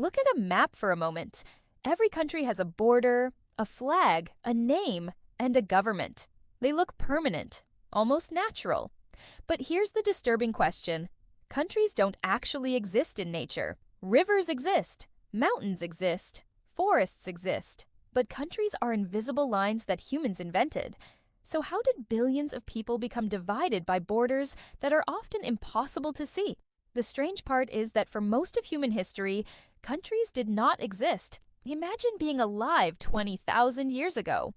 Look at a map for a moment. Every country has a border, a flag, a name, and a government. They look permanent, almost natural. But here's the disturbing question. Countries don't actually exist in nature. Rivers exist, mountains exist, forests exist, but countries are invisible lines that humans invented. So how did billions of people become divided by borders that are often impossible to see? The strange part is that for most of human history, countries did not exist. Imagine being alive 20,000 years ago.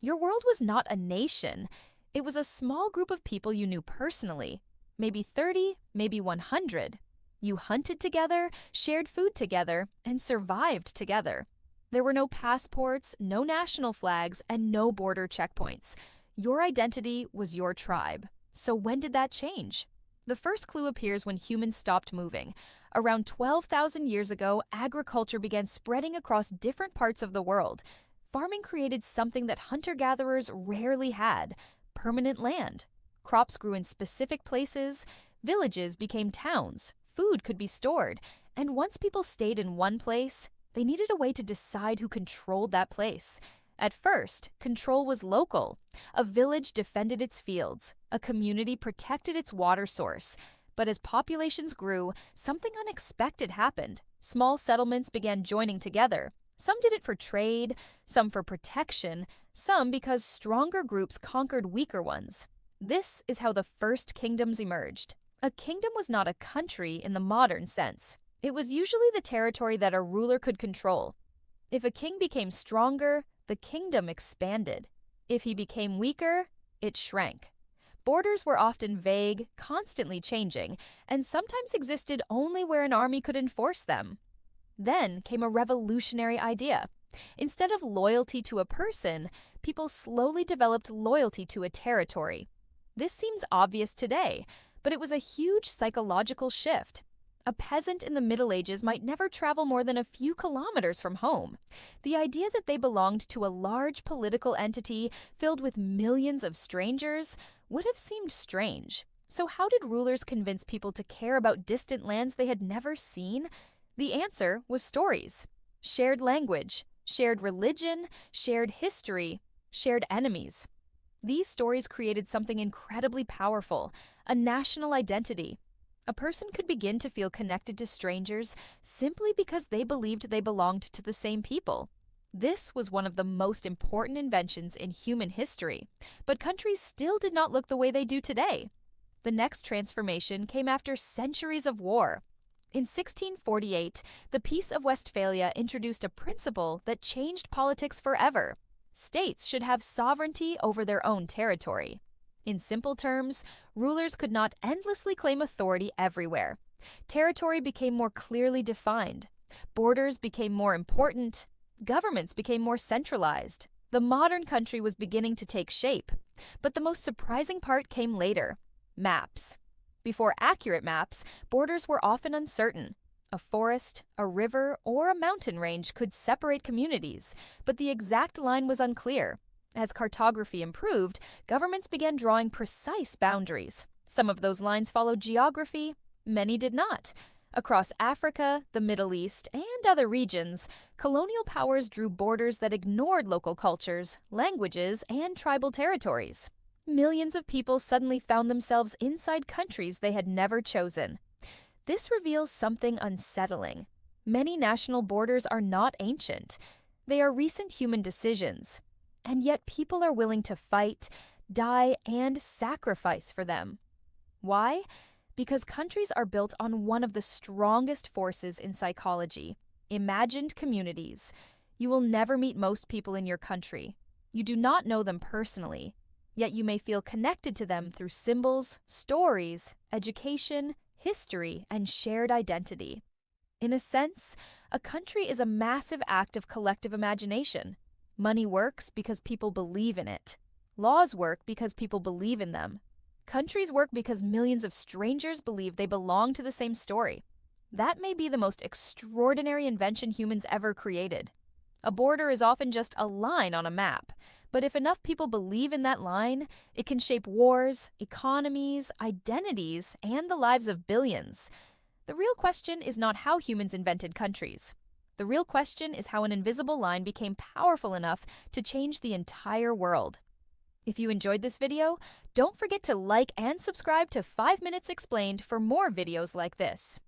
Your world was not a nation. It was a small group of people you knew personally. Maybe 30, maybe 100. You hunted together, shared food together, and survived together. There were no passports, no national flags, and no border checkpoints. Your identity was your tribe. So when did that change? The first clue appears when humans stopped moving. Around 12,000 years ago, agriculture began spreading across different parts of the world. Farming created something that hunter-gatherers rarely had: permanent land. Crops grew in specific places, villages became towns, food could be stored, and once people stayed in one place, they needed a way to decide who controlled that place. At first, control was local. A village defended its fields, a community protected its water source. But as populations grew, something unexpected happened. Small settlements began joining together. Some did it for trade, some for protection, some because stronger groups conquered weaker ones. This is how the first kingdoms emerged. A kingdom was not a country in the modern sense. It was usually the territory that a ruler could control. If a king became stronger, the kingdom expanded. If he became weaker, it shrank. Borders were often vague, constantly changing, and sometimes existed only where an army could enforce them. Then came a revolutionary idea. Instead of loyalty to a person, people slowly developed loyalty to a territory. This seems obvious today, but it was a huge psychological shift. A peasant in the Middle Ages might never travel more than a few kilometers from home. The idea that they belonged to a large political entity filled with millions of strangers would have seemed strange. So how did rulers convince people to care about distant lands they had never seen? The answer was stories. Shared language, shared religion, shared history, shared enemies. These stories created something incredibly powerful, a national identity. A person could begin to feel connected to strangers simply because they believed they belonged to the same people. This was one of the most important inventions in human history, but countries still did not look the way they do today. The next transformation came after centuries of war. In 1648, the Peace of Westphalia introduced a principle that changed politics forever. States should have sovereignty over their own territory. In simple terms, rulers could not endlessly claim authority everywhere. Territory became more clearly defined. Borders became more important. Governments became more centralized. The modern country was beginning to take shape. But the most surprising part came later: maps. Before accurate maps, borders were often uncertain. A forest, a river, or a mountain range could separate communities, but the exact line was unclear. As cartography improved, governments began drawing precise boundaries. Some of those lines followed geography, many did not. Across Africa, the Middle East, and other regions, colonial powers drew borders that ignored local cultures, languages, and tribal territories. Millions of people suddenly found themselves inside countries they had never chosen. This reveals something unsettling. Many national borders are not ancient. They are recent human decisions. And yet people are willing to fight, die, and sacrifice for them. Why? Because countries are built on one of the strongest forces in psychology: imagined communities. You will never meet most people in your country. You do not know them personally, yet you may feel connected to them through symbols, stories, education, history, and shared identity. In a sense, a country is a massive act of collective imagination. Money works because people believe in it. Laws work because people believe in them. Countries work because millions of strangers believe they belong to the same story. That may be the most extraordinary invention humans ever created. A border is often just a line on a map, but if enough people believe in that line, it can shape wars, economies, identities, and the lives of billions. The real question is not how humans invented countries. The real question is how an invisible line became powerful enough to change the entire world. If you enjoyed this video, don't forget to like and subscribe to 5 Minutes Explained for more videos like this.